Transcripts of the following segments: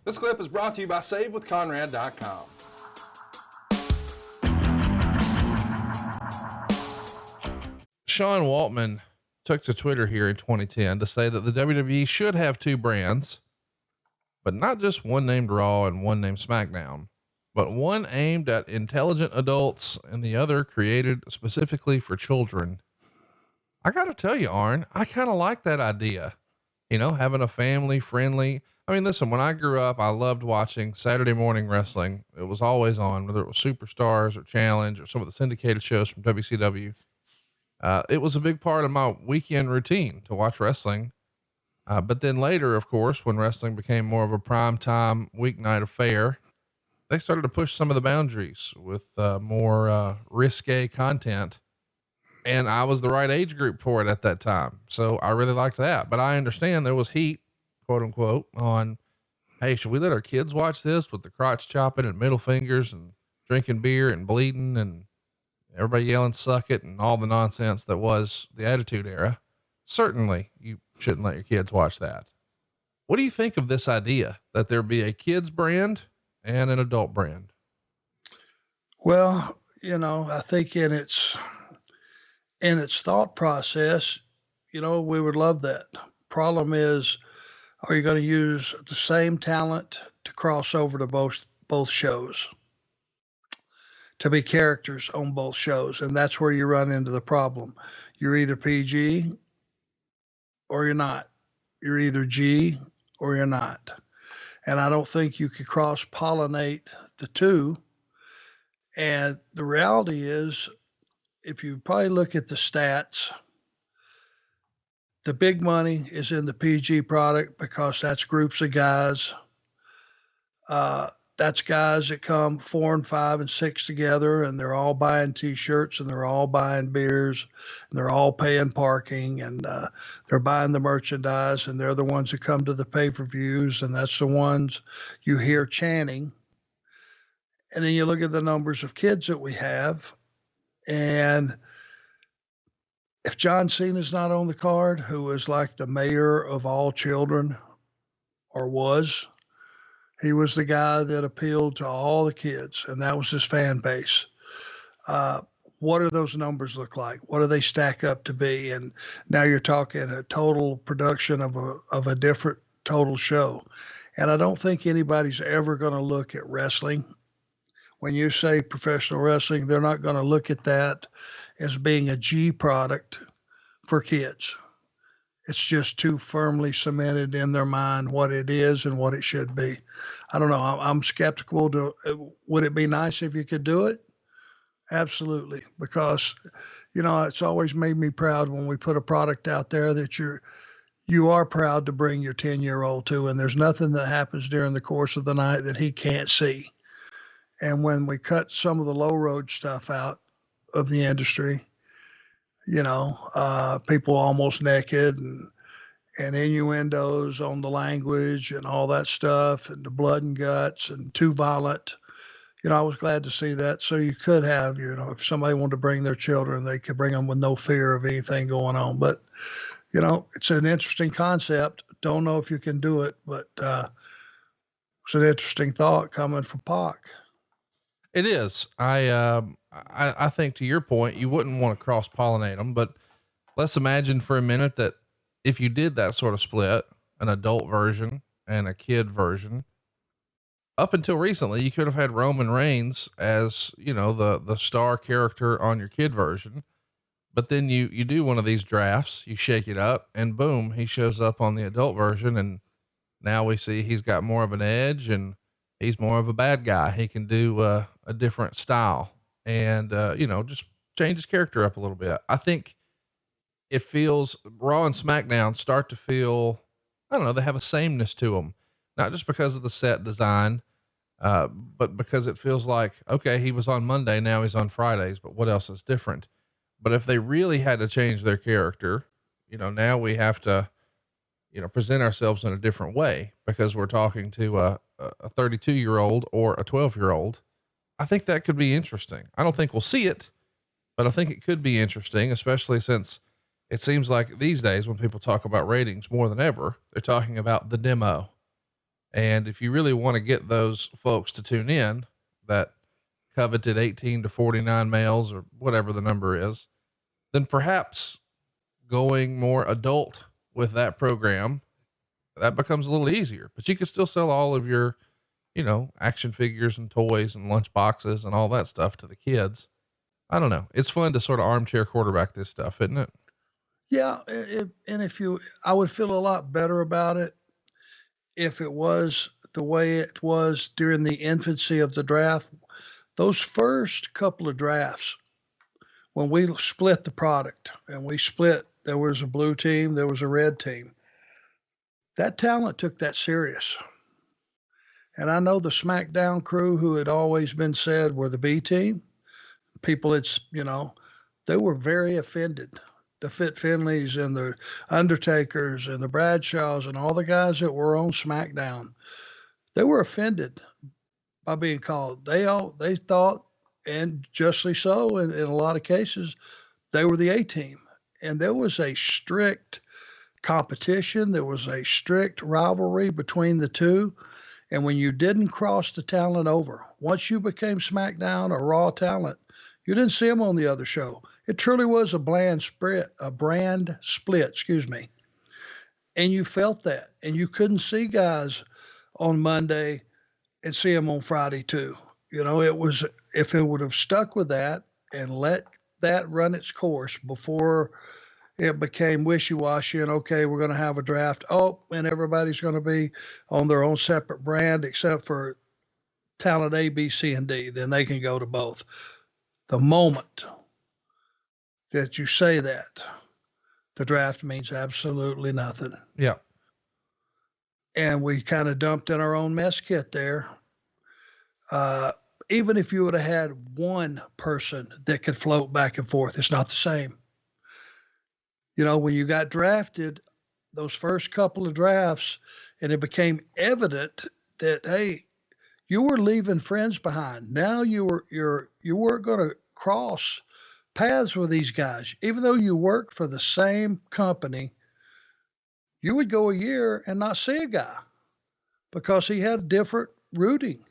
This clip is brought to you by SaveWithConrad.com. Sean Waltman took to Twitter here in 2010 to say that the WWE should have two brands, but not just one named Raw and one named SmackDown, but one aimed at intelligent adults and the other created specifically for children. I got to tell you, Arn, I kind of like that idea, having a family friendly. I mean, listen, when I grew up, I loved watching Saturday morning wrestling. It was always on, whether it was Superstars or Challenge or some of the syndicated shows from WCW. It was a big part of my weekend routine to watch wrestling. But then later, of course, when wrestling became more of a prime time weeknight affair, they started to push some of the boundaries with more risque content. And I was the right age group for it at that time. So I really liked that. But I understand there was heat, quote unquote, on, hey, should we let our kids watch this with the crotch chopping and middle fingers and drinking beer and bleeding and everybody yelling, suck it, and all the nonsense that was the Attitude Era? Certainly you shouldn't let your kids watch that. What do you think of this idea that there be a kids brand and an adult brand? Well, I think in its thought process, we would love that. Problem is, are you going to use the same talent to cross over to both shows, to be characters on both shows? And that's where you run into the problem. You're either PG or you're not. You're either G or you're not. And I don't think you could cross-pollinate the two. And the reality is, if you probably look at the stats, the big money is in the PG product because that's groups of guys. That's guys that come 4 and 5 and 6 together, and they're all buying T-shirts, and they're all buying beers, and they're all paying parking, and they're buying the merchandise, and they're the ones that come to the pay-per-views, and that's the ones you hear chanting. And then you look at the numbers of kids that we have, and if John Cena's not on the card, who is like the mayor of all children, or was, he was the guy that appealed to all the kids, and that was his fan base. What do those numbers look like? What do they stack up to be? And now you're talking a total production of a different total show. And I don't think anybody's ever going to look at wrestling. When you say professional wrestling, they're not going to look at that as being a G product for kids. It's just too firmly cemented in their mind what it is and what it should be. I don't know. I'm skeptical. Would it be nice if you could do it? Absolutely. Because, it's always made me proud when we put a product out there that you are proud to bring your 10-year-old to, and there's nothing that happens during the course of the night that he can't see. And when we cut some of the low road stuff out of the industry, people almost naked and innuendos on the language and all that stuff, and the blood and guts and too violent. I was glad to see that. So you could have, if somebody wanted to bring their children, they could bring them with no fear of anything going on. But, it's an interesting concept. Don't know if you can do it, but it's an interesting thought coming from Pac. It is. I think, to your point, you wouldn't want to cross-pollinate them, but let's imagine for a minute that if you did that sort of split, an adult version and a kid version, up until recently, you could have had Roman Reigns as, the star character on your kid version, but then you do one of these drafts, you shake it up, and boom, he shows up on the adult version, and now we see he's got more of an edge, and he's more of a bad guy. He can do a different style and, just change his character up a little bit. I think it feels Raw and SmackDown start to feel, I don't know, they have a sameness to them, not just because of the set design, but because it feels like, okay, he was on Monday, now he's on Fridays, but what else is different? But if they really had to change their character, now we have to, present ourselves in a different way because we're talking to a 32-year-old or a 12-year-old. I think that could be interesting. I don't think we'll see it, but I think it could be interesting, especially since it seems like these days when people talk about ratings more than ever, they're talking about the demo. And if you really want to get those folks to tune in, that coveted 18 to 49 males or whatever the number is, then perhaps going more adult with that program, that becomes a little easier. But you can still sell all of your, action figures and toys and lunch boxes and all that stuff to the kids. I don't know. It's fun to sort of armchair quarterback this stuff, isn't it? Yeah. I would feel a lot better about it if it was the way it was during the infancy of the draft. Those first couple of drafts, when we split the product and there was a blue team, there was a red team. That talent took that serious. And I know the SmackDown crew, who had always been said were the B team, people they were very offended. The Fit Finleys and the Undertakers and the Bradshaws and all the guys that were on SmackDown, they were offended by being called. They thought, and justly so, in a lot of cases, they were the A team. And there was a strict competition. There was a strict rivalry between the two. And when you didn't cross the talent over, once you became SmackDown or Raw talent, you didn't see them on the other show. It truly was a brand split, And you felt that. And you couldn't see guys on Monday and see them on Friday too. If it would have stuck with that and let that run its course before it became wishy-washy and, okay, we're going to have a draft. Oh, and everybody's going to be on their own separate brand except for talent A, B, C, and D. Then they can go to both. The moment that you say that, the draft means absolutely nothing. Yeah. And we kind of dumped in our own mess kit there. Even if you would have had one person that could float back and forth, it's not the same. When you got drafted, those first couple of drafts, and it became evident that, hey, you were leaving friends behind. Now you weren't going to cross paths with these guys. Even though you worked for the same company, you would go a year and not see a guy because he had different routing.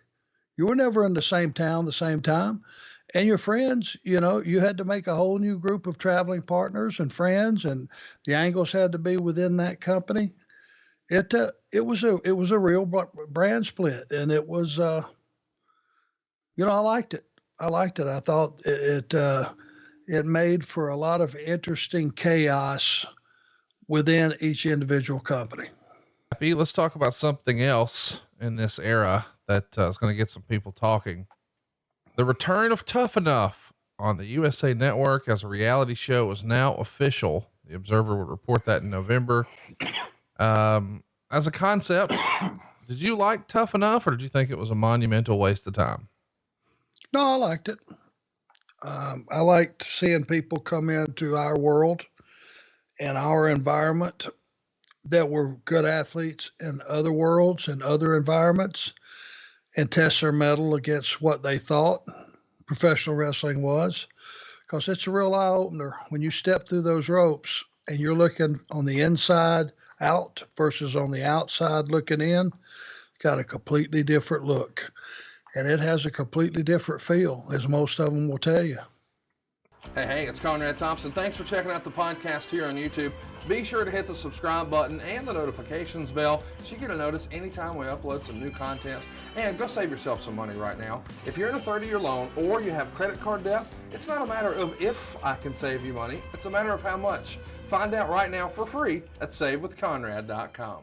You were never in the same town the same time. And your friends, you had to make a whole new group of traveling partners and friends, and the angles had to be within that company. It was a real brand split, and it was, I liked it. I thought it made for a lot of interesting chaos within each individual company. Let's talk about something else in this era that is going to get some people talking. The return of Tough Enough on the USA Network as a reality show is now official. The Observer would report that in November. As a concept, did you like Tough Enough, or did you think it was a monumental waste of time? No, I liked it. I liked seeing people come into our world and our environment that were good athletes in other worlds and other environments and test their mettle against what they thought professional wrestling was, because it's a real eye opener when you step through those ropes and you're looking on the inside out versus on the outside looking in. Got a completely different look, and it has a completely different feel, as most of them will tell you. Hey, it's Conrad Thompson. Thanks for checking out the podcast here on YouTube. Be sure to hit the subscribe button and the notifications bell so you get a notice anytime we upload some new content. And go save yourself some money right now. If you're in a 30-year loan or you have credit card debt, it's not a matter of if I can save you money. It's a matter of how much. Find out right now for free at SaveWithConrad.com.